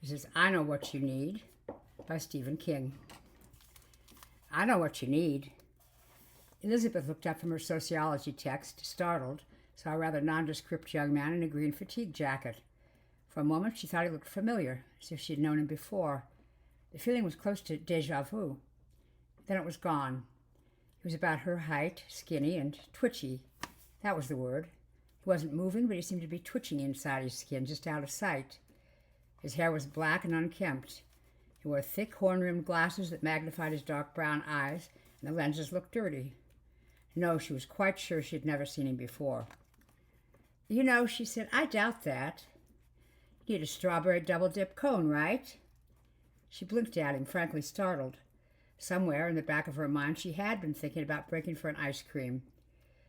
This is I Know What You Need by Stephen King. I know what you need. Elizabeth looked up from her sociology text, startled, saw a rather nondescript young man in a green fatigue jacket. For a moment she thought he looked familiar, as if she had known him before. The feeling was close to déjà vu. Then it was gone. He was about her height, skinny and twitchy. That was the word. He wasn't moving, but he seemed to be twitching inside his skin, just out of sight. His hair was black and unkempt. He wore thick, horn-rimmed glasses that magnified his dark brown eyes, and the lenses looked dirty. No, she was quite sure she had never seen him before. "You know," she said, "I doubt that. You need a strawberry double-dip cone, right?" She blinked at him, frankly startled. Somewhere in the back of her mind she had been thinking about breaking for an ice cream.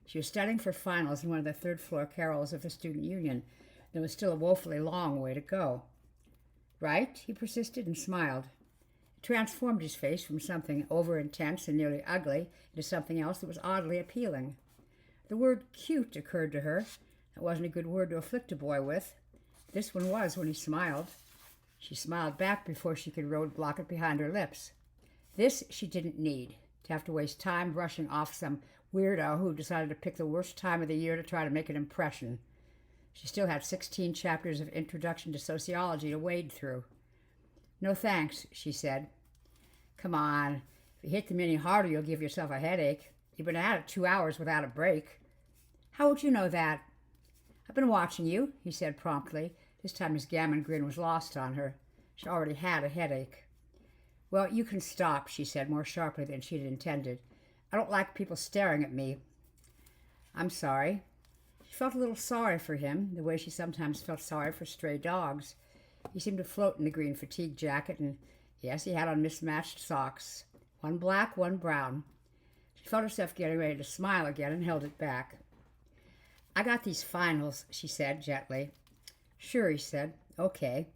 She was studying for finals in one of the third-floor carols of the student union. There was still a woefully long way to go. "Right?" he persisted and smiled. It transformed his face from something over-intense and nearly ugly into something else that was oddly appealing. The word cute occurred to her. It wasn't a good word to afflict a boy with. This one was when he smiled. She smiled back before she could roadblock it behind her lips. This she didn't need, to have to waste time brushing off some weirdo who decided to pick the worst time of the year to try to make an impression. She still had 16 chapters of Introduction to Sociology to wade through. "No thanks," she said. "Come on. If you hit them any harder, you'll give yourself a headache. You've been at it 2 hours without a break." "How would you know that?" "I've been watching you," he said promptly. This time his gammon grin was lost on her. She already had a headache. "Well, you can stop," she said more sharply than she had intended. "I don't like people staring at me." "I'm sorry." She felt a little sorry for him, the way she sometimes felt sorry for stray dogs. He seemed to float in the green fatigue jacket, and yes, he had on mismatched socks, one black, one brown. She felt herself getting ready to smile again and held it back. "I got these finals," she said gently. "Sure," he said. "Okay."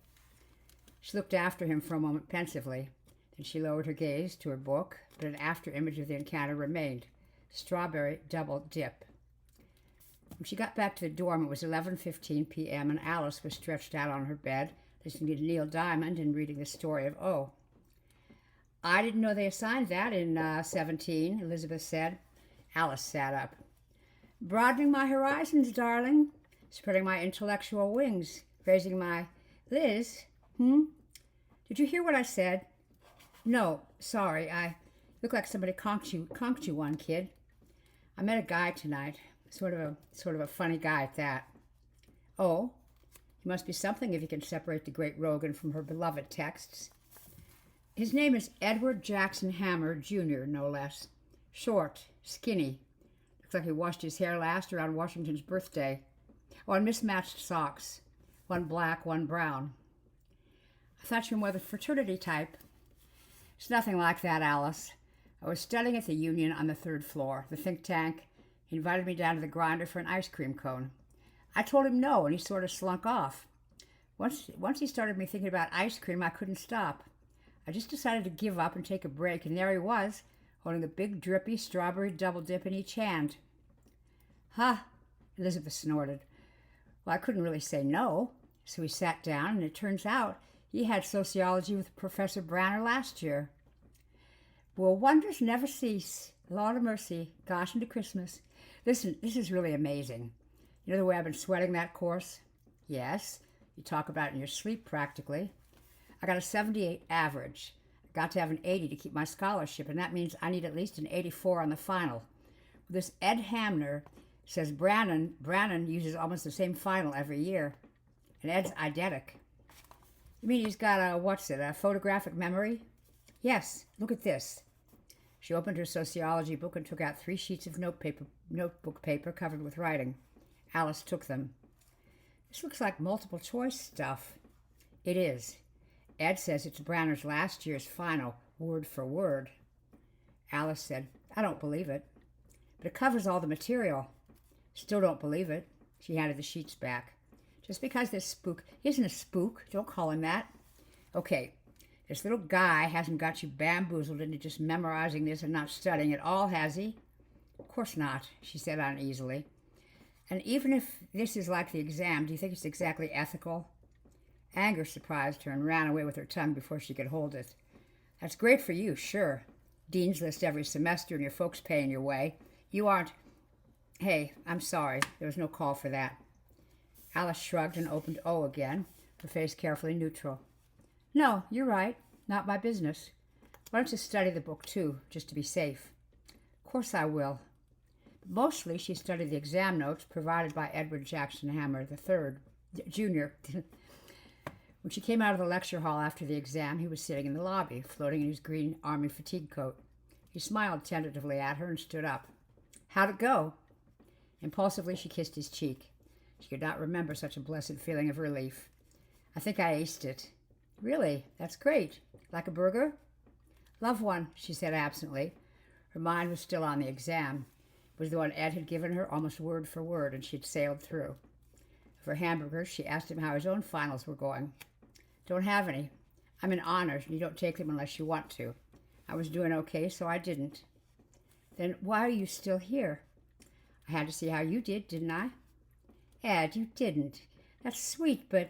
She looked after him for a moment pensively. Then she lowered her gaze to her book, but an after-image of the encounter remained. Strawberry double dip. When she got back to the dorm, it was 11:15 p.m., and Alice was stretched out on her bed, listening to Neil Diamond and reading the story of O. "I didn't know they assigned that in 17, Elizabeth said. Alice sat up. "Broadening my horizons, darling. Spreading my intellectual wings. Raising my... Liz? Did you hear what I said?" "No, sorry. I look like somebody conked you one, kid. I met a guy tonight. Sort of a funny guy at that." "Oh? He must be something if he can separate the great Rogan from her beloved texts." "His name is Edward Jackson Hammer, Jr., no less. Short, skinny. Looks like he washed his hair last around Washington's birthday. Oh, and mismatched socks. One black, one brown." "I thought you were more the fraternity type." "It's nothing like that, Alice. I was studying at the Union on the 3rd floor, the think tank. He invited me down to the grinder for an ice cream cone. I told him no, and he sort of slunk off. Once he started me thinking about ice cream, I couldn't stop. I just decided to give up and take a break, and there he was, holding a big, drippy strawberry double dip in each hand." "Huh," Elizabeth snorted. "Well, I couldn't really say no." So he sat down, and it turns out he had sociology with Professor Branner last year. "Well, wonders never cease. Lord of mercy, gosh, into Christmas. Listen, this is really amazing. You know the way I've been sweating that course?" "Yes. You talk about it in your sleep, practically." "I got a 78 average. I got to have an 80 to keep my scholarship, and that means I need at least an 84 on the final. This Ed Hamner says Brannon uses almost the same final every year. And Ed's eidetic." "You mean he's got a photographic memory?" "Yes. Look at this." She opened her sociology book and took out 3 sheets of notebook paper covered with writing. Alice took them. "This looks like multiple choice stuff." "It is. Ed says it's Branner's last year's final, word for word." Alice said, "I don't believe it." "But it covers all the material." "Still don't believe it." She handed the sheets back. "Just because this spook isn't a spook, don't call him that. Okay, this little guy hasn't got you bamboozled into just memorizing this and not studying at all, has he?" "Of course not," she said uneasily. "And even if this is like the exam, do you think it's exactly ethical?" Anger surprised her and ran away with her tongue before she could hold it. That's great for you, sure. Dean's List every semester and your folks paying your way. You aren't... Hey, I'm sorry. There was no call for that. Alice shrugged and opened O again, her face carefully neutral. No, you're right. Not my business. Why don't you study the book, too, just to be safe? Of course I will. But mostly she studied the exam notes provided by Edward Jackson Hammer III, Jr. When she came out of the lecture hall after the exam, he was sitting in the lobby, floating in his green army fatigue coat. He smiled tentatively at her and stood up. How'd it go? Impulsively, she kissed his cheek. She could not remember such a blessed feeling of relief. I think I aced it. Really? That's great. Like a burger? Love one, she said absently. Her mind was still on the exam. It was the one Ed had given her almost word for word, and she had sailed through. For hamburgers, she asked him how his own finals were going. Don't have any. I'm in honors, and you don't take them unless you want to. I was doing okay, so I didn't. Then why are you still here? I had to see how you did, didn't I? Ed, you didn't. That's sweet, but...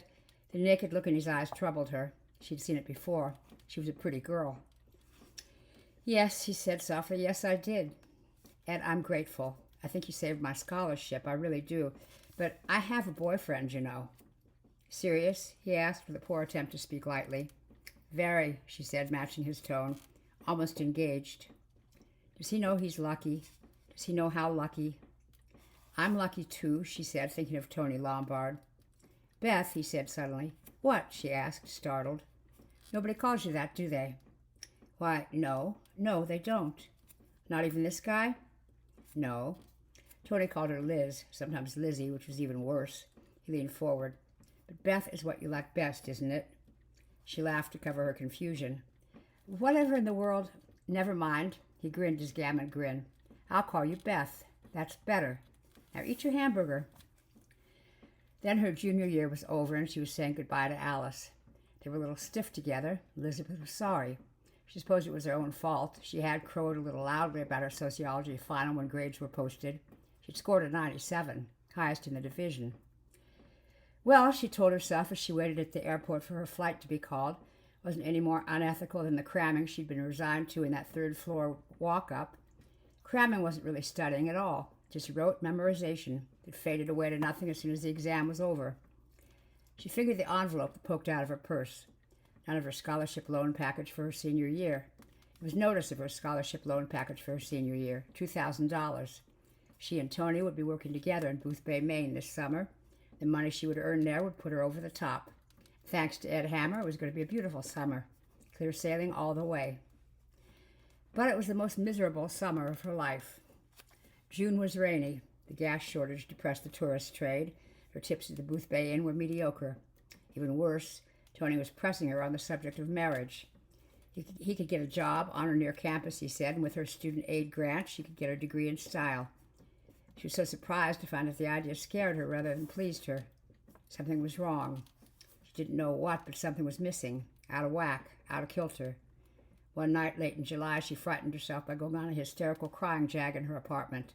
The naked look in his eyes troubled her. She'd seen it before. She was a pretty girl. Yes, he said softly. Yes, I did. Ed, I'm grateful. I think you saved my scholarship. I really do. But I have a boyfriend, you know. Serious? He asked with a poor attempt to speak lightly. Very, she said, matching his tone. Almost engaged. Does he know he's lucky? Does he know how lucky? I'm lucky, too, she said, thinking of Tony Lombard. Beth, he said suddenly. What? She asked, startled. Nobody calls you that, do they? Why, no. No, they don't. Not even this guy? No. Tony called her Liz, sometimes Lizzie, which was even worse. He leaned forward. But Beth is what you like best, isn't it? She laughed to cover her confusion. Whatever in the world? Never mind. He grinned his gammon grin. I'll call you Beth. That's better. Now eat your hamburger. Then her junior year was over, and she was saying goodbye to Alice. They were a little stiff together. Elizabeth was sorry. She supposed it was her own fault. She had crowed a little loudly about her sociology final when grades were posted. She'd scored a 97, highest in the division. Well, she told herself as she waited at the airport for her flight to be called, wasn't any more unethical than the cramming she'd been resigned to in that third-floor walk-up. Cramming wasn't really studying at all, just rote memorization that faded away to nothing as soon as the exam was over. She fingered the envelope that poked out of her purse. None of her scholarship loan package for her senior year. It was notice of her scholarship loan package for her senior year, $2,000. She and Tony would be working together in Boothbay, Maine this summer. The money she would earn there would put her over the top. Thanks to Ed Hammer, it was going to be a beautiful summer. Clear sailing all the way. But it was the most miserable summer of her life. June was rainy. The gas shortage depressed the tourist trade. Her tips at the Boothbay Inn were mediocre. Even worse, Tony was pressing her on the subject of marriage. He could get a job on or near campus, he said, and with her student aid grant, she could get a degree in style. She was so surprised to find that the idea scared her rather than pleased her. Something was wrong. She didn't know what, but something was missing, out of whack, out of kilter. One night late in July, she frightened herself by going on a hysterical crying jag in her apartment.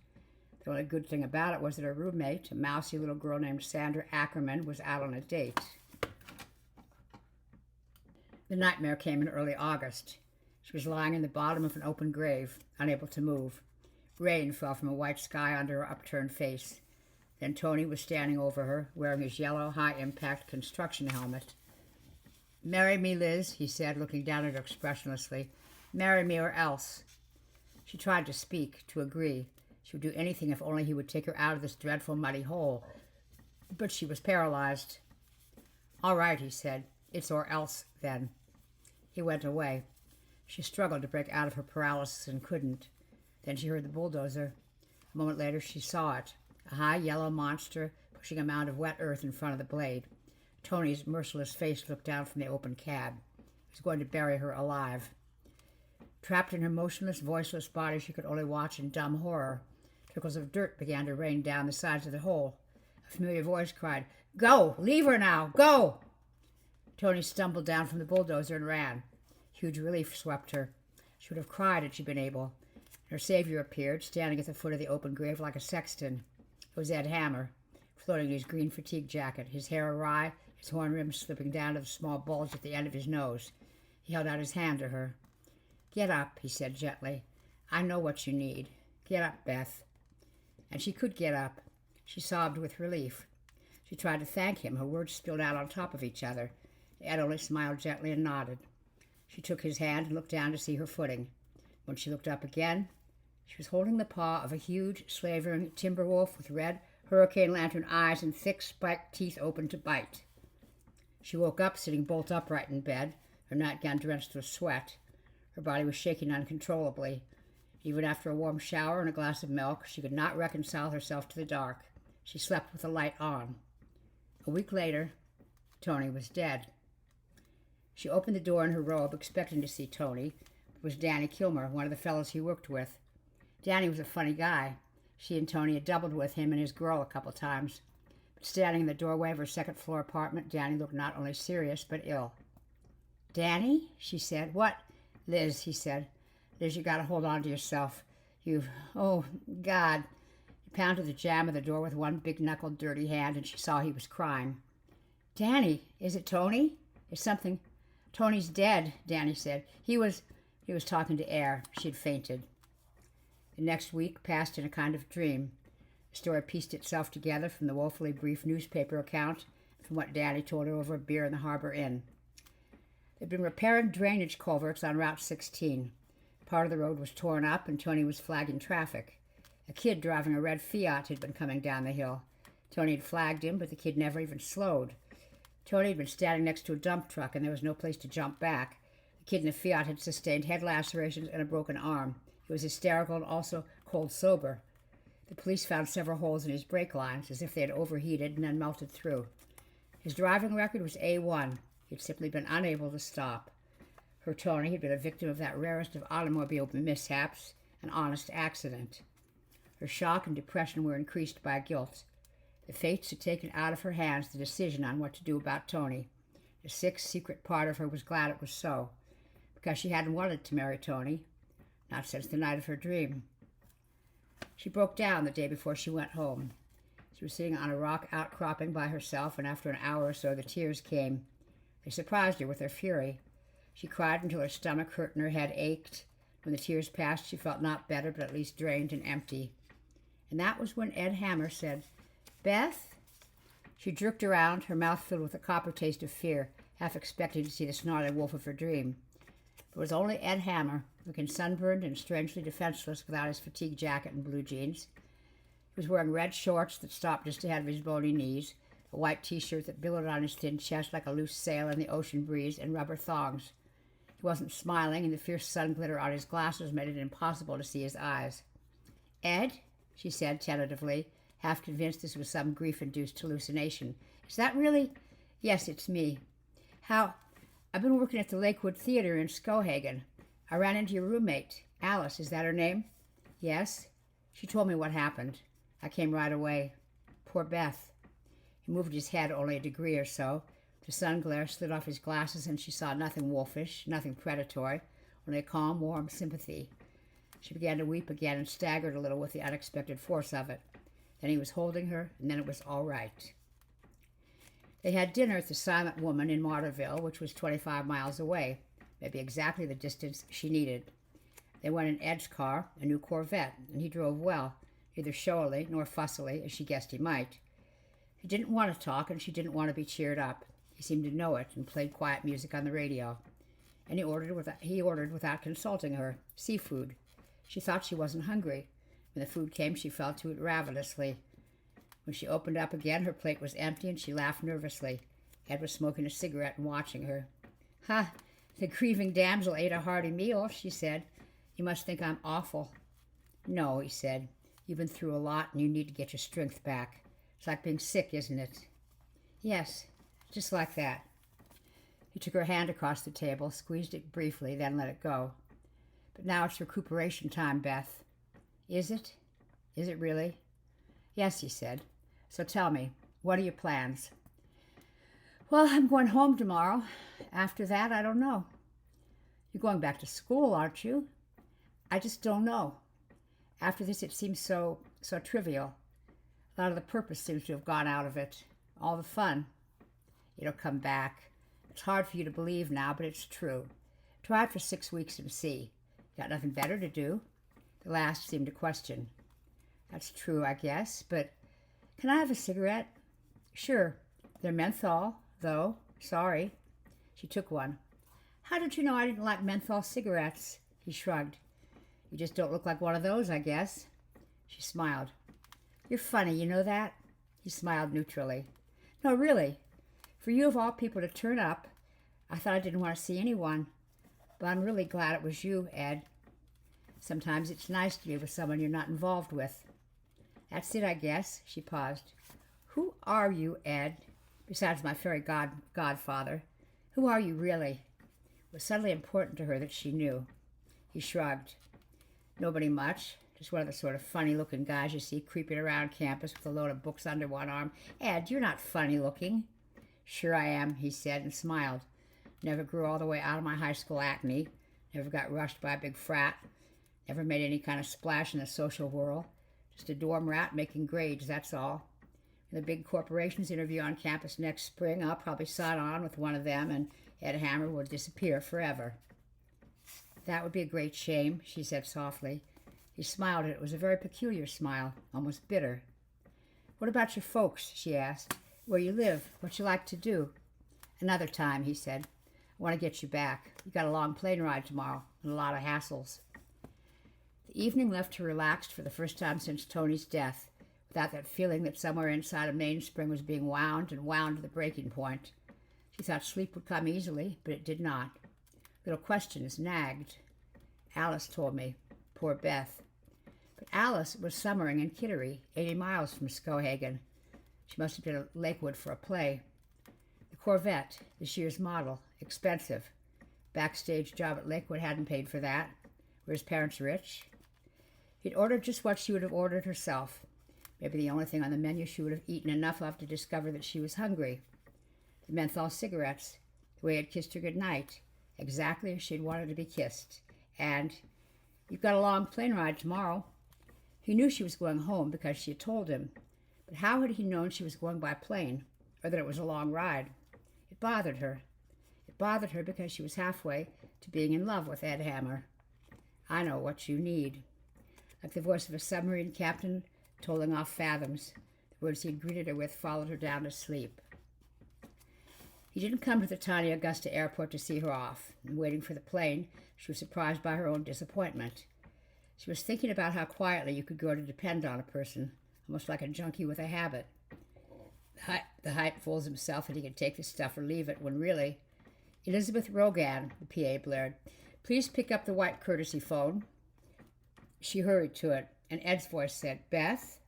The only good thing about it was that her roommate, a mousy little girl named Sandra Ackerman, was out on a date. The nightmare came in early August. She was lying in the bottom of an open grave, unable to move. Rain fell from a white sky onto her upturned face. Then Tony was standing over her, wearing his yellow, high-impact construction helmet. "Marry me, Liz," he said, looking down at her expressionlessly. "Marry me or else." She tried to speak, to agree. She would do anything if only he would take her out of this dreadful muddy hole. But she was paralyzed. "All right," he said. "It's or else, then." He went away. She struggled to break out of her paralysis and couldn't. Then she heard the bulldozer. A moment later she saw it, a high yellow monster pushing a mound of wet earth in front of the blade. Tony's merciless face looked down from the open cab. He was going to bury her alive. Trapped in her motionless, voiceless body, she could only watch in dumb horror. Trickles of dirt began to rain down the sides of the hole. A familiar voice cried, "Go! Leave her now! Go!" Tony stumbled down from the bulldozer and ran. Huge relief swept her. She would have cried had she been able. Her savior appeared, standing at the foot of the open grave like a sexton. It was Ed Hammer, floating in his green fatigue jacket, his hair awry, his horn rim slipping down to the small bulge at the end of his nose. He held out his hand to her. "Get up," he said gently. "I know what you need. Get up, Beth." And she could get up. She sobbed with relief. She tried to thank him. Her words spilled out on top of each other. Ed only smiled gently and nodded. She took his hand and looked down to see her footing. When she looked up again, she was holding the paw of a huge, slavering timber wolf with red hurricane lantern eyes and thick, spiked teeth open to bite. She woke up, sitting bolt upright in bed, her nightgown drenched with sweat. Her body was shaking uncontrollably. Even after a warm shower and a glass of milk, she could not reconcile herself to the dark. She slept with the light on. A week later, Tony was dead. She opened the door in her robe, expecting to see Tony. It was Danny Kilmer, one of the fellows he worked with. Danny was a funny guy. She and Tony had doubled with him and his girl a couple times. But standing in the doorway of her second-floor apartment, Danny looked not only serious, but ill. "Danny?" she said. "What?" "Liz," he said. "Liz, you gotta hold on to yourself. Oh, God." He pounded the jamb of the door with one big-knuckled, dirty hand, and she saw he was crying. "Danny, is it Tony? Is something—" "Tony's dead," Danny said. He was talking to air. She had fainted. The next week passed in a kind of dream. The story pieced itself together from the woefully brief newspaper account and from what Danny told her over a beer in the Harbor Inn. They'd been repairing drainage culverts on Route 16. Part of the road was torn up, and Tony was flagging traffic. A kid driving a red Fiat had been coming down the hill. Tony had flagged him, but the kid never even slowed. Tony had been standing next to a dump truck, and there was no place to jump back. The kid in the Fiat had sustained head lacerations and a broken arm. He was hysterical and also cold sober. The police found several holes in his brake lines, as if they had overheated and then melted through. His driving record was A1. He had simply been unable to stop. Her Tony had been a victim of that rarest of automobile mishaps, an honest accident. Her shock and depression were increased by guilt. The fates had taken out of her hands the decision on what to do about Tony. The sick, secret part of her was glad it was so, because she hadn't wanted to marry Tony, not since the night of her dream. She broke down the day before she went home. She was sitting on a rock outcropping by herself, and after an hour or so the tears came. They surprised her with their fury. She cried until her stomach hurt and her head ached. When the tears passed, she felt not better, but at least drained and empty. And that was when Ed Hammer said, "Beth?" She jerked around, her mouth filled with a copper taste of fear, half expecting to see the snarly wolf of her dream. But it was only Ed Hammer, looking sunburned and strangely defenseless without his fatigue jacket and blue jeans. He was wearing red shorts that stopped just ahead of his bony knees, a white T-shirt that billowed on his thin chest like a loose sail in the ocean breeze, and rubber thongs. He wasn't smiling, and the fierce sun glitter on his glasses made it impossible to see his eyes. "Ed?" she said tentatively, half convinced this was some grief-induced hallucination. "Is that really—" "Yes, it's me." "How—" "I've been working at the Lakewood Theater in Skowhegan. I ran into your roommate. Alice, is that her name?" "Yes." "She told me what happened. I came right away. Poor Beth." He moved his head only a degree or so. The sun glare slid off his glasses, and she saw nothing wolfish, nothing predatory, only a calm, warm sympathy. She began to weep again and staggered a little with the unexpected force of it. Then he was holding her, and then it was all right. They had dinner at the Silent Woman in Martyrdale, which was 25 miles away, maybe exactly the distance she needed. They went in Ed's car, a new Corvette, and he drove well, neither showily nor fussily, as she guessed he might. He didn't want to talk, and she didn't want to be cheered up. He seemed to know it and played quiet music on the radio. And he ordered without consulting her, seafood. She thought she wasn't hungry. When the food came, she fell to it ravenously. When she opened up again, her plate was empty, and she laughed nervously. Ed was smoking a cigarette and watching her. "Ha, the grieving damsel ate a hearty meal," she said. "You must think I'm awful." "No," he said. "You've been through a lot, and you need to get your strength back. It's like being sick, isn't it?" "Yes, just like that." He took her hand across the table, squeezed it briefly, then let it go. "But now it's recuperation time, Beth." "Is it? Is it really?" "Yes," he said. "So tell me, what are your plans?" "Well, I'm going home tomorrow. After that, I don't know." "You're going back to school, aren't you?" "I just don't know. After this, it seems so trivial. A lot of the purpose seems to have gone out of it. All the fun." It'll come back. It's hard for you to believe now, but it's true. Try it for 6 weeks and see. Got nothing better to do? The last seemed to question. That's true, I guess, but can I have a cigarette? Sure. They're menthol, though. Sorry. She took one. How did you know I didn't like menthol cigarettes? He shrugged. You just don't look like one of those, I guess. She smiled. You're funny, you know that? He smiled neutrally. No, really. For you of all people to turn up, I thought I didn't want to see anyone. But I'm really glad it was you, Ed. Sometimes it's nice to be with someone you're not involved with. That's it, I guess. She paused. Who are you, Ed? Besides my fairy godfather. Who are you, really? It was suddenly important to her that she knew. He shrugged. Nobody much. Just one of the sort of funny-looking guys you see creeping around campus with a load of books under one arm. Ed, you're not funny-looking. Sure I am, he said, and smiled. Never grew all the way out of my high school acne. Never got rushed by a big frat. Never made any kind of splash in the social world. Just a dorm rat making grades, that's all. When the big corporations interview on campus next spring, I'll probably sign on with one of them, and Ed Hammer will disappear forever. That would be a great shame, she said softly. He smiled, and it was a very peculiar smile, almost bitter. What about your folks? She asked. Where you live, what you like to do. Another time, he said. I want to get you back. You got a long plane ride tomorrow, and a lot of hassles. The evening left her relaxed for the first time since Tony's death, without that feeling that somewhere inside a mainspring was being wound and wound to the breaking point. She thought sleep would come easily, but it did not. Little questions nagged. Alice told me. Poor Beth. But Alice was summering in Kittery, 80 miles from Skowhegan. She must have been at Lakewood for a play. The Corvette, this year's model, expensive. Backstage job at Lakewood hadn't paid for that. Were his parents rich? He'd ordered just what she would have ordered herself. Maybe the only thing on the menu she would have eaten enough of to discover that she was hungry. The menthol cigarettes, the way he'd kissed her goodnight, exactly as she'd wanted to be kissed. And, you've got a long plane ride tomorrow. He knew she was going home because she had told him. But how had he known she was going by plane, or that it was a long ride? It bothered her. It bothered her because she was halfway to being in love with Ed Hammer. I know what you need. Like the voice of a submarine captain tolling off fathoms, the words he'd greeted her with followed her down to sleep. He didn't come to the tiny Augusta airport to see her off, and waiting for the plane, she was surprised by her own disappointment. She was thinking about how quietly you could grow to depend on a person, almost like a junkie with a habit. The hype fools himself that he could take the stuff or leave it, when really... Elizabeth Rogan, the PA blared. Please pick up the white courtesy phone. She hurried to it, and Ed's voice said, Beth?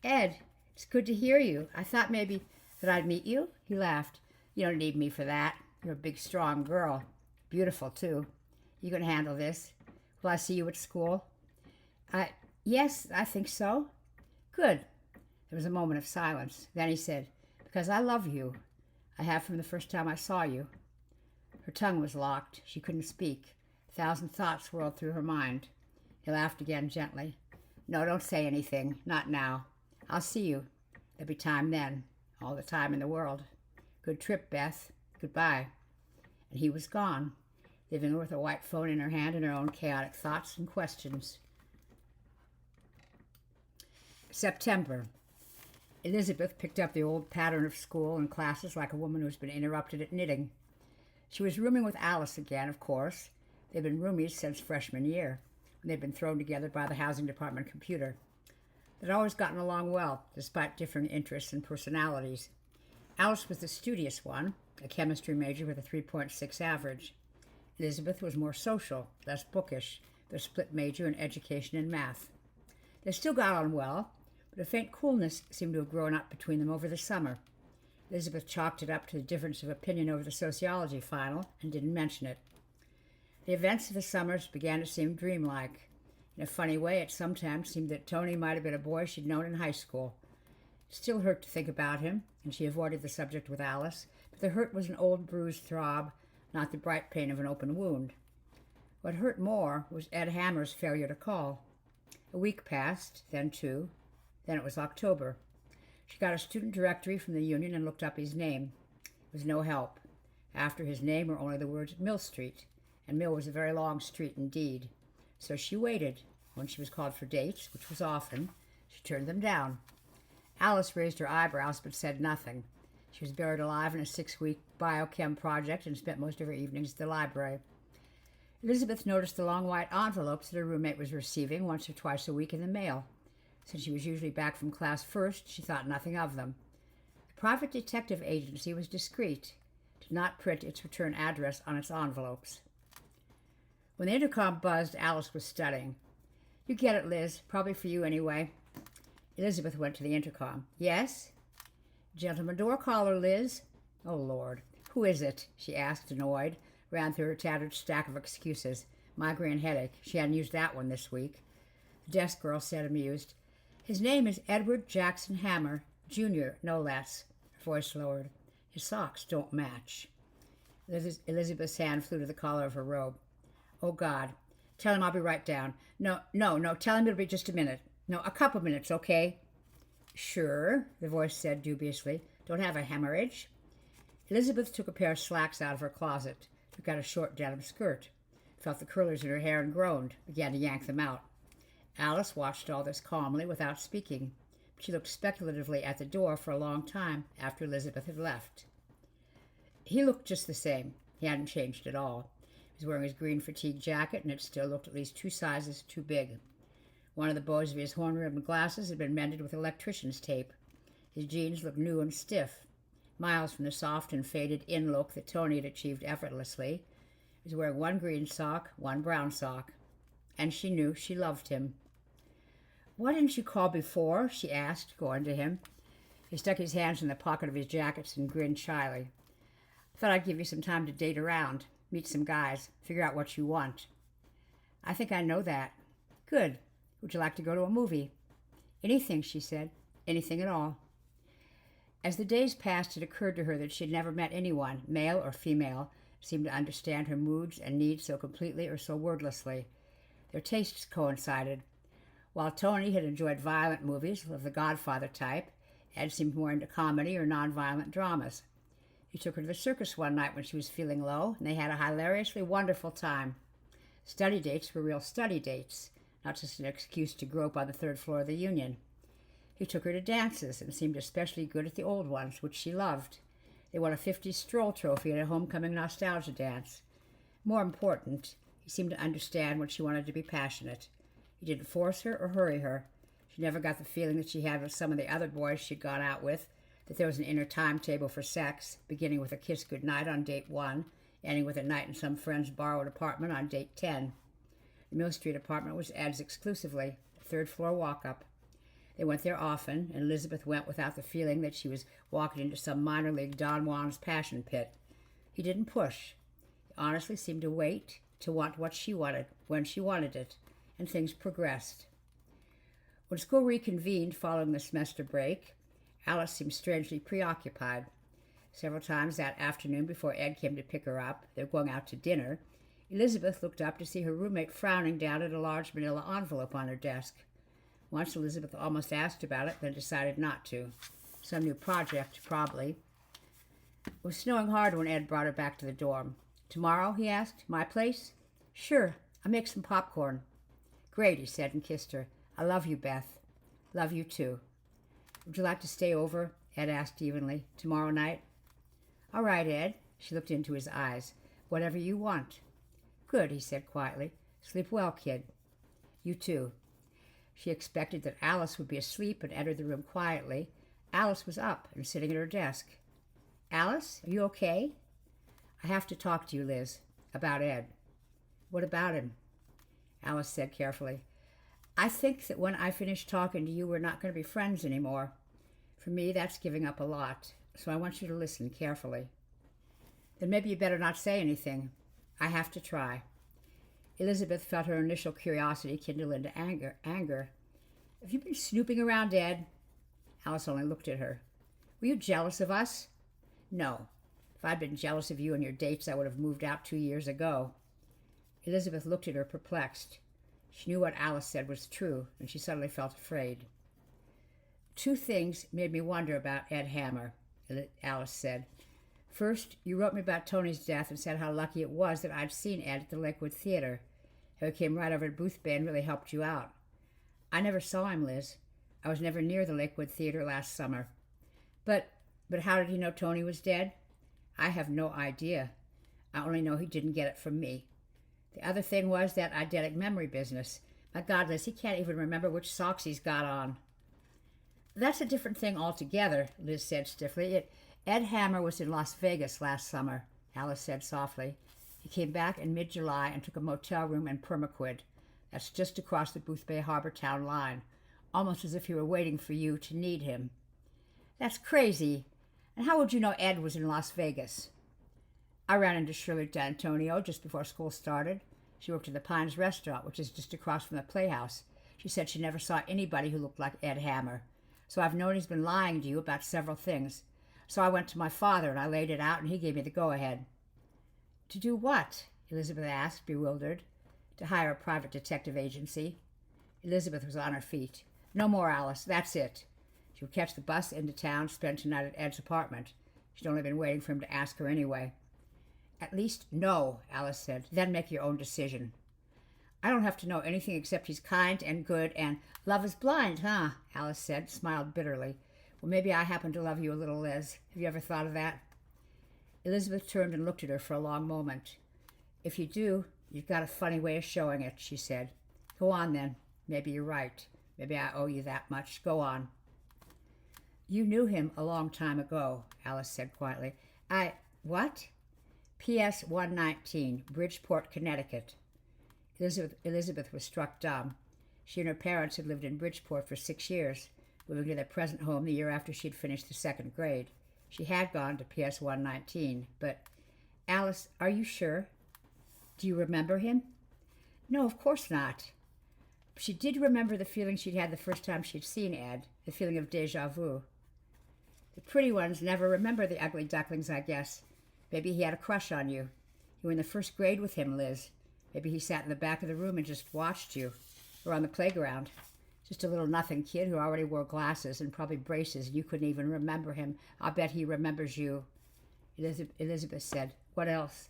Ed, it's good to hear you. I thought maybe that I'd meet you. He laughed. You don't need me for that. You're a big, strong girl. Beautiful, too. You can handle this. Will I see you at school? Yes, I think so. Good. There was a moment of silence. Then he said, Because I love you. I have from the first time I saw you. Her tongue was locked. She couldn't speak. 1,000 thoughts whirled through her mind. He laughed again gently. No, don't say anything. Not now. I'll see you. There'll be time then. All the time in the world. Good trip, Beth. Goodbye. And he was gone, leaving her with a white phone in her hand and her own chaotic thoughts and questions. September. Elizabeth picked up the old pattern of school and classes like a woman who's been interrupted at knitting. She was rooming with Alice again, of course. They'd been roomies since freshman year, when they'd been thrown together by the housing department computer. They'd always gotten along well, despite differing interests and personalities. Alice was the studious one, a chemistry major with a 3.6 average. Elizabeth was more social, less bookish, with a split major in education and math. They still got on well, but a faint coolness seemed to have grown up between them over the summer. Elizabeth chalked it up to the difference of opinion over the sociology final and didn't mention it. The events of the summers began to seem dreamlike. In a funny way, it sometimes seemed that Tony might have been a boy she'd known in high school. It still hurt to think about him, and she avoided the subject with Alice, but the hurt was an old bruised throb, not the bright pain of an open wound. What hurt more was Ed Hammer's failure to call. A week passed, then 2, then it was October. She got a student directory from the union and looked up his name. It was no help. After his name were only the words Mill Street, and Mill was a very long street indeed. So she waited. When she was called for dates, which was often, she turned them down. Alice raised her eyebrows but said nothing. She was buried alive in a 6-week biochem project and spent most of her evenings at the library. Elizabeth noticed the long white envelopes that her roommate was receiving once or twice a week in the mail. Since she was usually back from class first, she thought nothing of them. The private detective agency was discreet, did not print its return address on its envelopes. When the intercom buzzed, Alice was studying. "You get it, Liz. Probably for you anyway." Elizabeth went to the intercom. "Yes?" "Gentleman door caller, Liz." "Oh, Lord. Who is it?" she asked, annoyed, ran through her tattered stack of excuses. Migraine headache. She hadn't used that one this week. The desk girl said, amused, "His name is Edward Jackson Hammer, Jr., no less." Her voice lowered. "His socks don't match." Elizabeth's hand flew to the collar of her robe. "Oh, God. Tell him I'll be right down." No. Tell him it'll be just a minute. No, a couple minutes, okay?" "Sure," the voice said dubiously. "Don't have a hemorrhage?" Elizabeth took a pair of slacks out of her closet, took out a short denim skirt, felt the curlers in her hair and groaned, began to yank them out. Alice watched all this calmly without speaking. She looked speculatively at the door for a long time after Elizabeth had left. He looked just the same. He hadn't changed at all. He was wearing his green fatigue jacket, and it still looked at least 2 sizes too big. One of the bows of his horn-rimmed glasses had been mended with electrician's tape. His jeans looked new and stiff, miles from the soft and faded in look that Tony had achieved effortlessly. He was wearing 1 green sock, 1 brown sock, and she knew she loved him. "Why didn't you call before?" she asked, going to him. He stuck his hands in the pocket of his jackets and grinned shyly. "Thought I'd give you some time to date around, meet some guys, figure out what you want." "I think I know that." "Good. Would you like to go to a movie?" "Anything," she said. "Anything at all." As the days passed, it occurred to her that she had never met anyone, male or female, who seemed to understand her moods and needs so completely or so wordlessly. Their tastes coincided. While Tony had enjoyed violent movies of the Godfather type, Ed seemed more into comedy or nonviolent dramas. He took her to the circus one night when she was feeling low, and they had a hilariously wonderful time. Study dates were real study dates, not just an excuse to grope on the 3rd floor of the Union. He took her to dances and seemed especially good at the old ones, which she loved. They won a 50s stroll trophy at a homecoming nostalgia dance. More important, he seemed to understand when she wanted to be passionate. He didn't force her or hurry her. She never got the feeling that she had with some of the other boys she'd gone out with, that there was an inner timetable for sex, beginning with a kiss goodnight on date 1, ending with a night in some friend's borrowed apartment on date 10. The Mill Street apartment was Ed's exclusively, a 3rd-floor walk-up. They went there often, and Elizabeth went without the feeling that she was walking into some minor league Don Juan's passion pit. He didn't push. He honestly seemed to wait, to want what she wanted, when she wanted it, and things progressed. When school reconvened following the semester break, Alice seemed strangely preoccupied. Several times that afternoon before Ed came to pick her up, they were going out to dinner, Elizabeth looked up to see her roommate frowning down at a large manila envelope on her desk. Once Elizabeth almost asked about it, then decided not to. Some new project, probably. It was snowing hard when Ed brought her back to the dorm. "Tomorrow?" he asked. "My place?" "Sure. I'll make some popcorn." "Great," he said and kissed her. "I love you, Beth." "Love you, too." "Would you like to stay over?" Ed asked evenly. "Tomorrow night?" "All right, Ed." She looked into his eyes. "Whatever you want." "Good," he said quietly. "Sleep well, kid." "You too." She expected that Alice would be asleep and entered the room quietly. Alice was up and sitting at her desk. "Alice, are you okay?" "I have to talk to you, Liz, about Ed." "What about him?" Alice said carefully. "I think that when I finish talking to you, we're not going to be friends anymore. For me, that's giving up a lot, so I want you to listen carefully." "Then maybe you better not say anything." "I have to try." Elizabeth felt her initial curiosity kindle into anger. "Have you been snooping around Ed?" Alice only looked at her. "Were you jealous of us?" "No. If I'd been jealous of you and your dates, I would have moved out 2 years ago." Elizabeth looked at her perplexed. She knew what Alice said was true, and she suddenly felt afraid. "2 things made me wonder about Ed Hammer," Alice said. First, you wrote me about Tony's death and said how lucky it was that I'd seen Ed at the Lakewood Theater. How he came right over to Booth Bay and really helped you out. I never saw him, Liz. I was never near the Lakewood Theater last summer. But how did he know Tony was dead? I have no idea. I only know he didn't get it from me. The other thing was that eidetic memory business. My God, Liz, he can't even remember which socks he's got on. That's a different thing altogether, Liz said stiffly. Ed Hammer was in Las Vegas last summer, Alice said softly. He came back in mid-July and took a motel room in Permaquid. That's just across the Booth Bay Harbor Town line, almost as if he were waiting for you to need him. That's crazy. And how would you know Ed was in Las Vegas? I ran into Shirley D'Antonio just before school started. She worked at the Pines restaurant, which is just across from the Playhouse. She said she never saw anybody who looked like Ed Hammer. So I've known he's been lying to you about several things. So I went to my father and I laid it out and he gave me the go-ahead. To do what? Elizabeth asked, bewildered. To hire a private detective agency. Elizabeth was on her feet. No more, Alice. That's it. She would catch the bus into town, spend tonight at Ed's apartment. She'd only been waiting for him to ask her anyway. At least no, Alice said. Then make your own decision. I don't have to know anything except he's kind and good and love is blind, huh? Alice said, smiled bitterly. Well, maybe I happen to love you a little, Liz. Have you ever thought of that? Elizabeth turned and looked at her for a long moment. If you do, you've got a funny way of showing it, she said. Go on, then. Maybe you're right. Maybe I owe you that much. Go on. You knew him a long time ago, Alice said quietly. What? P.S. 119, Bridgeport, Connecticut. Elizabeth was struck dumb. She and her parents had lived in Bridgeport for 6 years, moving to their present home the year after she'd finished the second grade. She had gone to P.S. 119, but... Alice, are you sure? Do you remember him? No, of course not. She did remember the feeling she'd had the first time she'd seen Ed, the feeling of déjà vu. The pretty ones never remember the ugly ducklings, I guess. Maybe he had a crush on you. You were in the first grade with him, Liz. Maybe he sat in the back of the room and just watched you. Or on the playground. Just a little nothing kid who already wore glasses and probably braces. You couldn't even remember him. I'll bet he remembers you. Elizabeth said, What else?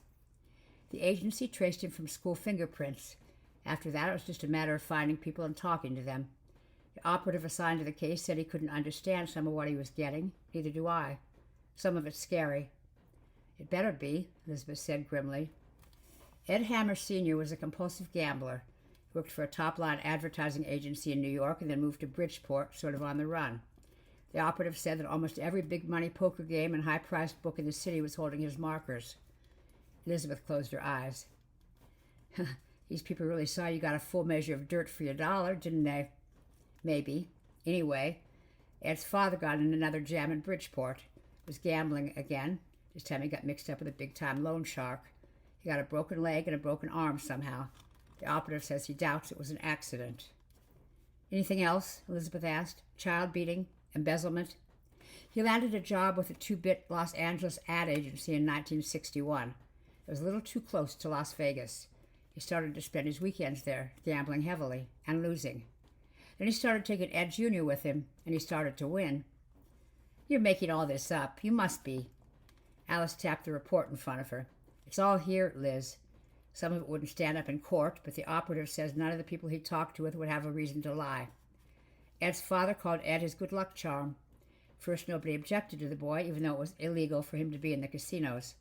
The agency traced him from school fingerprints. After that, it was just a matter of finding people and talking to them. The operative assigned to the case said he couldn't understand some of what he was getting. Neither do I. Some of it's scary. It better be, Elizabeth said grimly. Ed Hammer Sr. was a compulsive gambler. He worked for a top-line advertising agency in New York and then moved to Bridgeport, sort of on the run. The operative said that almost every big-money poker game and high-priced book in the city was holding his markers. Elizabeth closed her eyes. These people really saw you got a full measure of dirt for your dollar, didn't they? Maybe. Anyway, Ed's father got in another jam in Bridgeport. Was gambling again. This time he got mixed up with a big-time loan shark. He got a broken leg and a broken arm somehow. The operative says he doubts it was an accident. Anything else? Elizabeth asked. Child beating? Embezzlement? He landed a job with a 2-bit Los Angeles ad agency in 1961. It was a little too close to Las Vegas. He started to spend his weekends there, gambling heavily and losing. Then he started taking Ed Jr. with him, and he started to win. You're making all this up. You must be. Alice tapped the report in front of her. It's all here, Liz. Some of it wouldn't stand up in court, but the operative says none of the people he talked with would have a reason to lie. Ed's father called Ed his good luck charm. First, nobody objected to the boy, even though it was illegal for him to be in the casinos.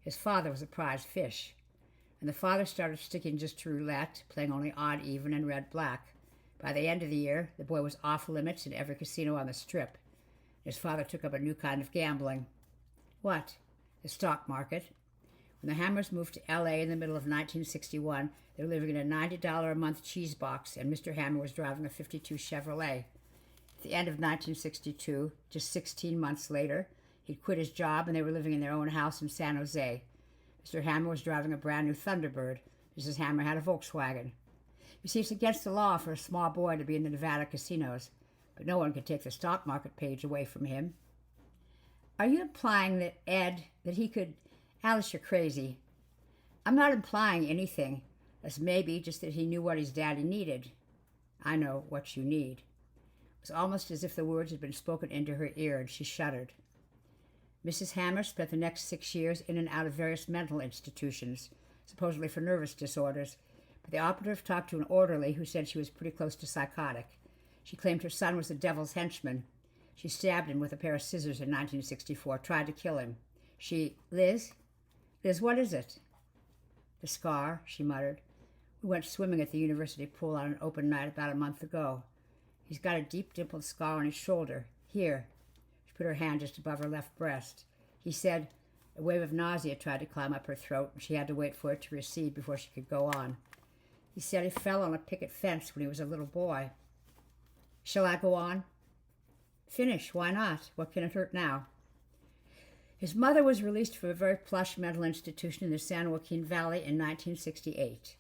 His father was a prize fish. And the father started sticking just to roulette, playing only odd, even, and red-black. By the end of the year, the boy was off limits in every casino on the Strip. His father took up a new kind of gambling. What? The stock market. When the Hammers moved to L.A. in the middle of 1961, they were living in a $90 a month cheese box, and Mr. Hammer was driving a '52 Chevrolet. At the end of 1962, just 16 months later, he'd quit his job, and they were living in their own house in San Jose. Mr. Hammer was driving a brand new Thunderbird. Mrs. Hammer had a Volkswagen. You see, it's against the law for a small boy to be in the Nevada casinos, but no one could take the stock market page away from him. Are you implying that that he could... Alice, you're crazy. I'm not implying anything. That's maybe just that he knew what his daddy needed. I know what you need. It was almost as if the words had been spoken into her ear, and she shuddered. Mrs. Hammer spent the next 6 years in and out of various mental institutions, supposedly for nervous disorders, but the operative talked to an orderly who said she was pretty close to psychotic. She claimed her son was the devil's henchman. She stabbed him with a pair of scissors in 1964, tried to kill him. Liz, what is it? The scar, she muttered. We went swimming at the university pool on an open night about a month ago. He's got a deep dimpled scar on his shoulder. Here. She put her hand just above her left breast. He said a wave of nausea tried to climb up her throat, and she had to wait for it to recede before she could go on. He said he fell on a picket fence when he was a little boy. Shall I go on? Finish. Why not? What can it hurt now? His mother was released from a very plush mental institution in the San Joaquin Valley in 1968.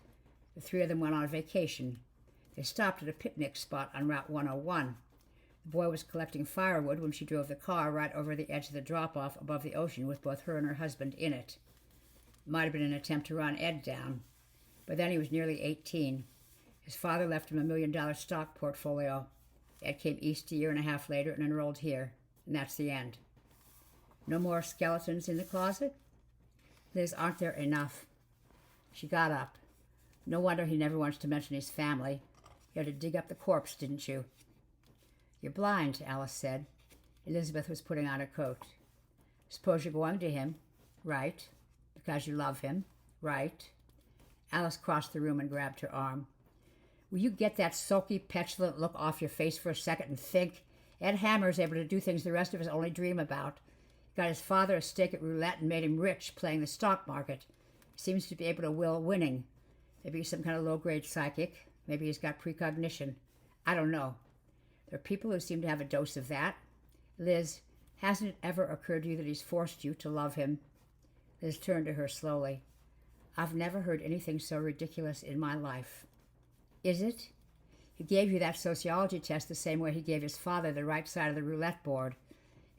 The three of them went on a vacation. They stopped at a picnic spot on Route 101. The boy was collecting firewood when she drove the car right over the edge of the drop-off above the ocean with both her and her husband in it. It might have been an attempt to run Ed down. By then he was nearly 18. His father left him $1 million stock portfolio. Ed came east a year and a half later and enrolled here. And that's the end. No more skeletons in the closet? Liz, aren't there enough? She got up. No wonder he never wants to mention his family. You had to dig up the corpse, didn't you? You're blind, Alice said. Elizabeth was putting on her coat. Suppose you're going to him. Right. Because you love him. Right. Alice crossed the room and grabbed her arm. Will you get that sulky, petulant look off your face for a second and think? Ed Hammer's able to do things the rest of us only dream about. Got his father a stake at roulette and made him rich playing the stock market. He seems to be able to will winning. Maybe he's some kind of low-grade psychic. Maybe he's got precognition. I don't know. There are people who seem to have a dose of that. Liz, hasn't it ever occurred to you that he's forced you to love him? Liz turned to her slowly. I've never heard anything so ridiculous in my life. Is it? He gave you that sociology test the same way he gave his father the right side of the roulette board.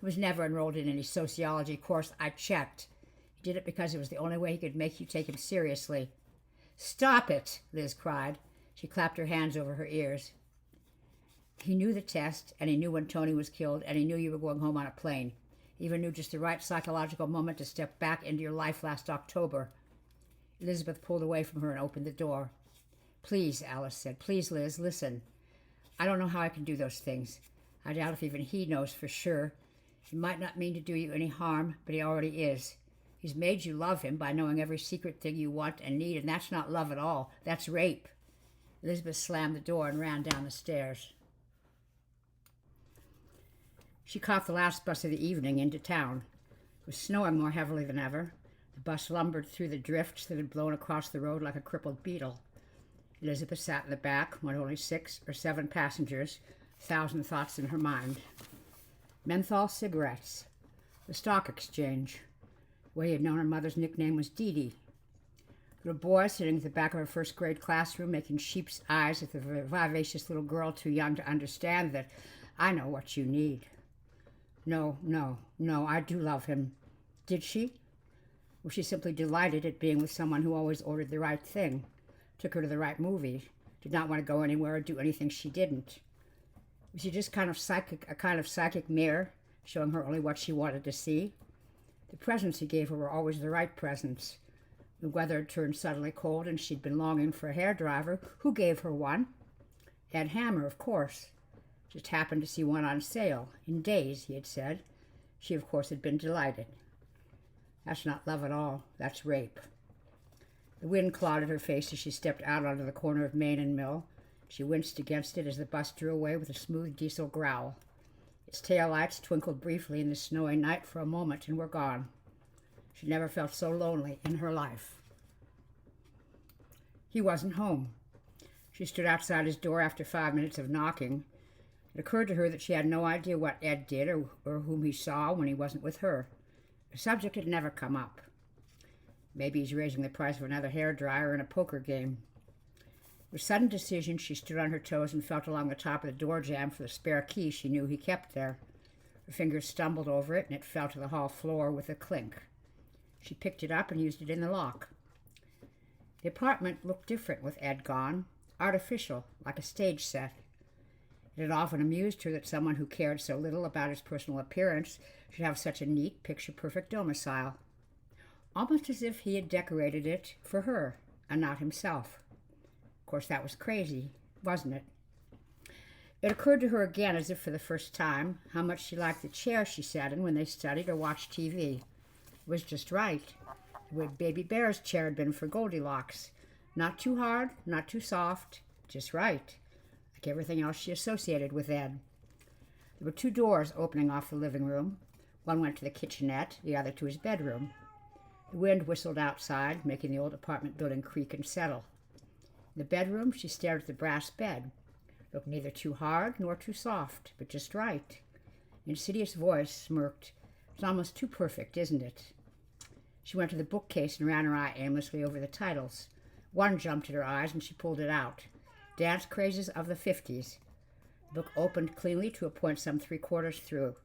He was never enrolled in any sociology course. I checked. He did it because it was the only way he could make you take him seriously. Stop it, Liz cried. She clapped her hands over her ears. He knew the test, and he knew when Tony was killed, and he knew you were going home on a plane. He even knew just the right psychological moment to step back into your life last October. Elizabeth pulled away from her and opened the door. Please, Alice said. Please, Liz, listen. I don't know how I can do those things. I doubt if even he knows for sure. He might not mean to do you any harm, but he already is. He's made you love him by knowing every secret thing you want and need, and that's not love at all. That's rape. Elizabeth slammed the door and ran down the stairs. She caught the last bus of the evening into town. It was snowing more heavily than ever. The bus lumbered through the drifts that had blown across the road like a crippled beetle. Elizabeth sat in the back, with only 6 or 7 passengers, 1,000 thoughts in her mind. Menthol cigarettes. The stock exchange. The way he had known her mother's nickname was Dee Dee. Little boy sitting at the back of her first-grade classroom making sheep's eyes at the vivacious little girl too young to understand that I know what you need. No, I do love him. Did she? Was she simply delighted at being with someone who always ordered the right thing, took her to the right movie, did not want to go anywhere or do anything she didn't? Was she just a kind of psychic mirror, showing her only what she wanted to see? The presents he gave her were always the right presents. The weather had turned suddenly cold and she'd been longing for a hairdryer. Who gave her one? Ed Hammer, of course. Just happened to see one on sale. In days, he had said. She, of course, had been delighted. That's not love at all. That's rape. The wind clawed at her face as she stepped out onto the corner of Main and Mill. She winced against it as the bus drew away with a smooth diesel growl. Its taillights twinkled briefly in the snowy night for a moment and were gone. She never felt so lonely in her life. He wasn't home. She stood outside his door after 5 minutes of knocking. It occurred to her that she had no idea what Ed did or whom he saw when he wasn't with her. The subject had never come up. Maybe he's raising the price of another hairdryer in a poker game. With sudden decision, she stood on her toes and felt along the top of the door jamb for the spare key she knew he kept there. Her fingers stumbled over it, and it fell to the hall floor with a clink. She picked it up and used it in the lock. The apartment looked different with Ed gone, artificial, like a stage set. It had often amused her that someone who cared so little about his personal appearance should have such a neat, picture-perfect domicile, almost as if he had decorated it for her and not himself. Of course, that was crazy, wasn't it? It occurred to her again, as if for the first time, how much she liked the chair she sat in when they studied or watched TV. It was just right. The way Baby Bear's chair had been for Goldilocks. Not too hard, not too soft, just right, like everything else she associated with Ed. There were two doors opening off the living room. One went to the kitchenette, the other to his bedroom. The wind whistled outside, making the old apartment building creak and settle. In the bedroom, she stared at the brass bed. It looked neither too hard nor too soft, but just right. An insidious voice smirked. "It's almost too perfect, isn't it?" She went to the bookcase and ran her eye aimlessly over the titles. One jumped at her eyes, and she pulled it out. Dance Crazes of the 50s. The book opened cleanly to a point some 3/4 through.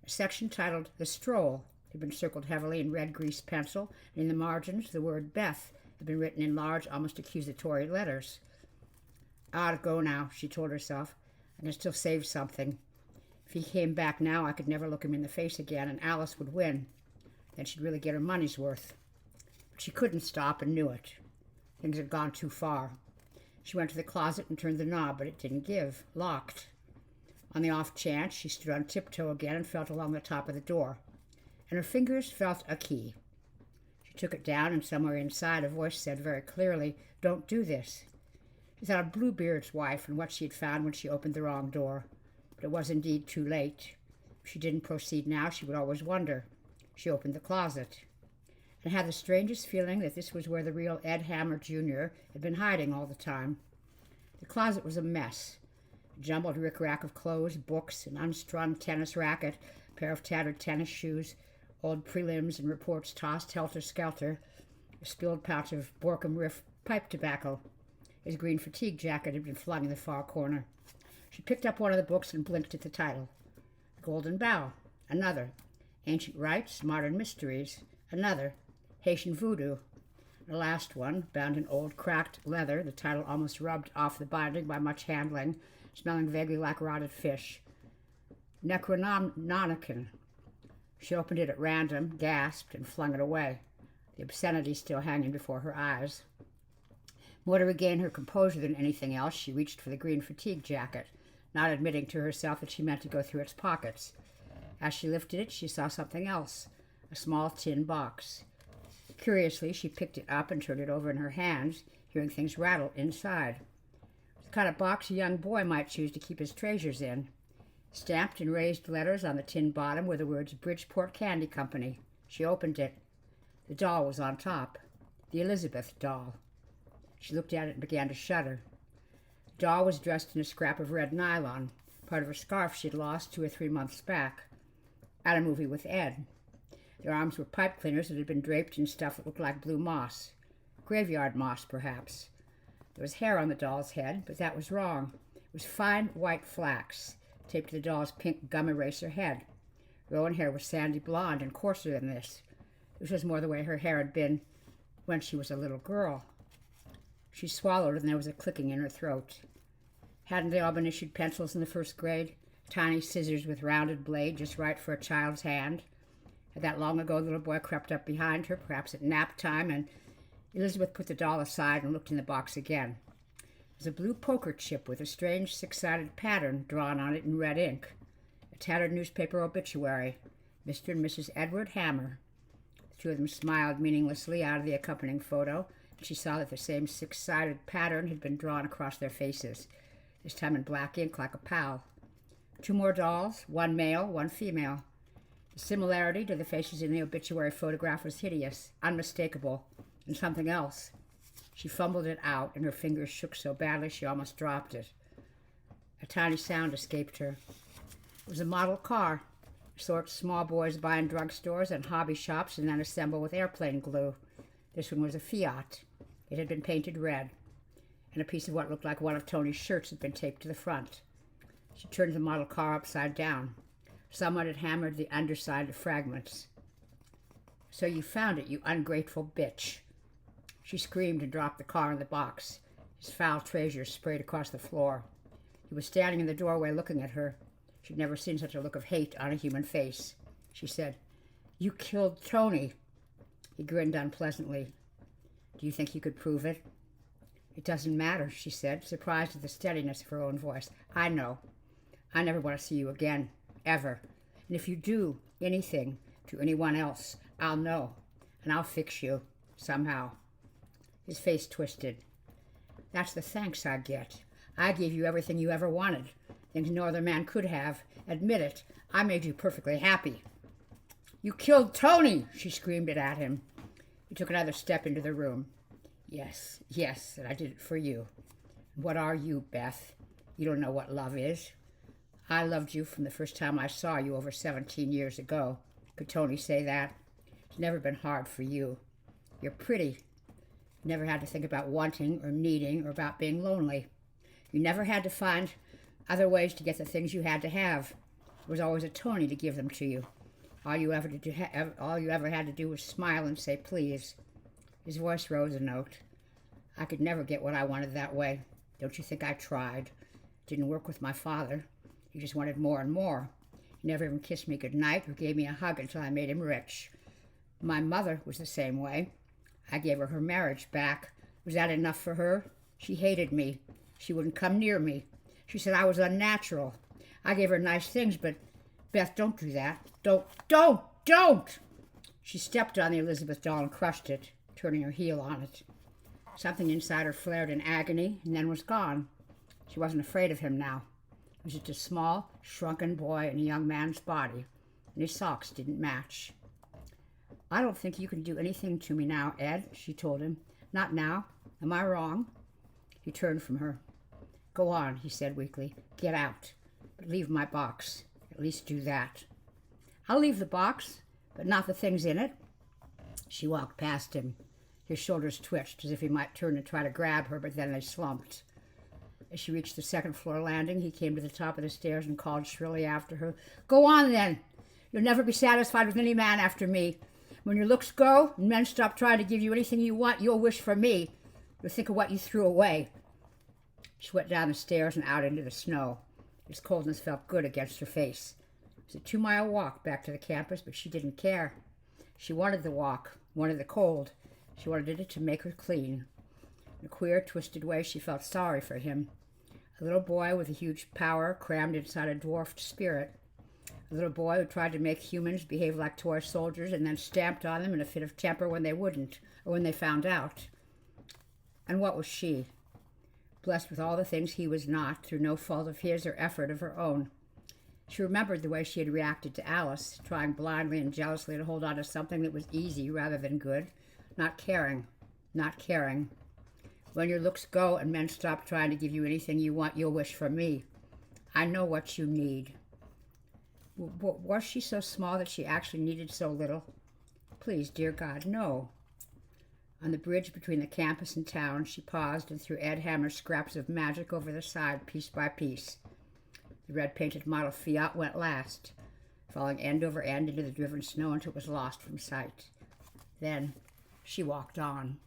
A section titled The Stroll had been circled heavily in red grease pencil, and in the margins the word Beth had been written in large, almost accusatory letters. "I ought to go now," she told herself. "I can still save something. If he came back now, I could never look him in the face again, and Alice would win. Then she'd really get her money's worth." But she couldn't stop and knew it. Things had gone too far. She went to the closet and turned the knob, but it didn't give. Locked. On the off chance, she stood on tiptoe again and felt along the top of the door. And her fingers felt a key. She took it down, and somewhere inside a voice said very clearly, "Don't do this." She thought of Bluebeard's wife and what she had found when she opened the wrong door. But it was indeed too late. If she didn't proceed now, she would always wonder. She opened the closet, and had the strangest feeling that this was where the real Ed Hammer, Jr. had been hiding all the time. The closet was a mess. A jumbled rickrack of clothes, books, an unstrung tennis racket, a pair of tattered tennis shoes, old prelims and reports tossed helter-skelter, a spilled pouch of Borkham Riff pipe tobacco. His green fatigue jacket had been flung in the far corner. She picked up one of the books and blinked at the title. The Golden Bough. Another. Ancient Rites, Modern Mysteries. Another. Haitian Voodoo. The last one, bound in old cracked leather, the title almost rubbed off the binding by much handling, smelling vaguely like rotted fish. Necronomicon. She opened it at random, gasped, and flung it away, the obscenity still hanging before her eyes. More to regain her composure than anything else, she reached for the green fatigue jacket, not admitting to herself that she meant to go through its pockets. As she lifted it, she saw something else, a small tin box. Curiously, she picked it up and turned it over in her hands, hearing things rattle inside. It was the kind of box a young boy might choose to keep his treasures in. Stamped in raised letters on the tin bottom were the words Bridgeport Candy Company. She opened it. The doll was on top. The Elizabeth doll. She looked at it and began to shudder. The doll was dressed in a scrap of red nylon, part of a scarf she'd lost 2 or 3 months back, at a movie with Ed. Their arms were pipe cleaners that had been draped in stuff that looked like blue moss. Graveyard moss, perhaps. There was hair on the doll's head, but that was wrong. It was fine white flax, taped to the doll's pink gum eraser head. Her own hair was sandy blonde and coarser than this. This was more the way her hair had been when she was a little girl. She swallowed, and there was a clicking in her throat. Hadn't they all been issued pencils in the first grade? Tiny scissors with rounded blade, just right for a child's hand. Had that long ago little boy crept up behind her, perhaps at nap time, and Elizabeth put the doll aside and looked in the box again. It was a blue poker chip with a strange six-sided pattern drawn on it in red ink. A tattered newspaper obituary. Mr. and Mrs. Edward Hammer. The two of them smiled meaninglessly out of the accompanying photo, and she saw that the same six-sided pattern had been drawn across their faces, this time in black ink like a pal. 2 more dolls, 1 male, 1 female. The similarity to the faces in the obituary photograph was hideous, unmistakable, and something else. She fumbled it out, and her fingers shook so badly she almost dropped it. A tiny sound escaped her. It was a model car, the sort small boys buy in drugstores and hobby shops and then assemble with airplane glue. This one was a Fiat. It had been painted red, and a piece of what looked like one of Tony's shirts had been taped to the front. She turned the model car upside down. Someone had hammered the underside to fragments. "So you found it, you ungrateful bitch." She screamed and dropped the car in the box. His foul treasures sprayed across the floor. He was standing in the doorway looking at her. She'd never seen such a look of hate on a human face. She said, "You killed Tony." He grinned unpleasantly. "Do you think you could prove it?" "It doesn't matter," she said, surprised at the steadiness of her own voice. "I know. I never want to see you again, ever. And if you do anything to anyone else, I'll know, and I'll fix you, somehow." His face twisted. "That's the thanks I get. I gave you everything you ever wanted, things no other man could have. Admit it. I made you perfectly happy." "You killed Tony!" she screamed it at him. He took another step into the room. Yes, and I did it for you. What are you, Beth? You don't know what love is. I loved you from the first time I saw you over 17 years ago. Could Tony say that? It's never been hard for you. You're pretty. You never had to think about wanting or needing or about being lonely. You never had to find other ways to get the things you had to have. There was always a Tony to give them to you. All you ever had to do was smile and say please. His voice rose a note. "I could never get what I wanted that way. Don't you think I tried? Didn't work with my father. He just wanted more and more. He never even kissed me good night or gave me a hug until I made him rich. My mother was the same way. I gave her her marriage back. Was that enough for her? She hated me. She wouldn't come near me. She said I was unnatural. I gave her nice things, but Beth, don't do that. Don't! She stepped on the Elizabeth doll and crushed it, turning her heel on it. Something inside her flared in agony and then was gone. She wasn't afraid of him now. He was just a small, shrunken boy in a young man's body, and his socks didn't match. "I don't think you can do anything to me now, Ed," she told him. "Not now. Am I wrong?" He turned from her. "Go on," he said weakly. "Get out. But leave my box. At least do that." "I'll leave the box, but not the things in it." She walked past him. His shoulders twitched as if he might turn and try to grab her, but then they slumped. As she reached the second-floor landing, he came to the top of the stairs and called shrilly after her, "Go on, then. You'll never be satisfied with any man after me. When your looks go and men stop trying to give you anything you want, you'll wish for me. You'll think of what you threw away." She went down the stairs and out into the snow. His coldness felt good against her face. It was a 2-mile walk back to the campus, but she didn't care. She wanted the walk, wanted the cold. She wanted it to make her clean. In a queer, twisted way, she felt sorry for him. A little boy with a huge power crammed inside a dwarfed spirit. A little boy who tried to make humans behave like toy soldiers and then stamped on them in a fit of temper when they wouldn't, or when they found out. And what was she? Blessed with all the things he was not, through no fault of his or effort of her own. She remembered the way she had reacted to Alice, trying blindly and jealously to hold on to something that was easy rather than good, not caring. "When your looks go and men stop trying to give you anything you want, you'll wish for me. I know what you need." Was she so small that she actually needed so little? Please, dear God, no. On the bridge between the campus and town, she paused and threw Ed Hammer's scraps of magic over the side, piece by piece. The red-painted model Fiat went last, falling end over end into the driven snow until it was lost from sight. Then she walked on.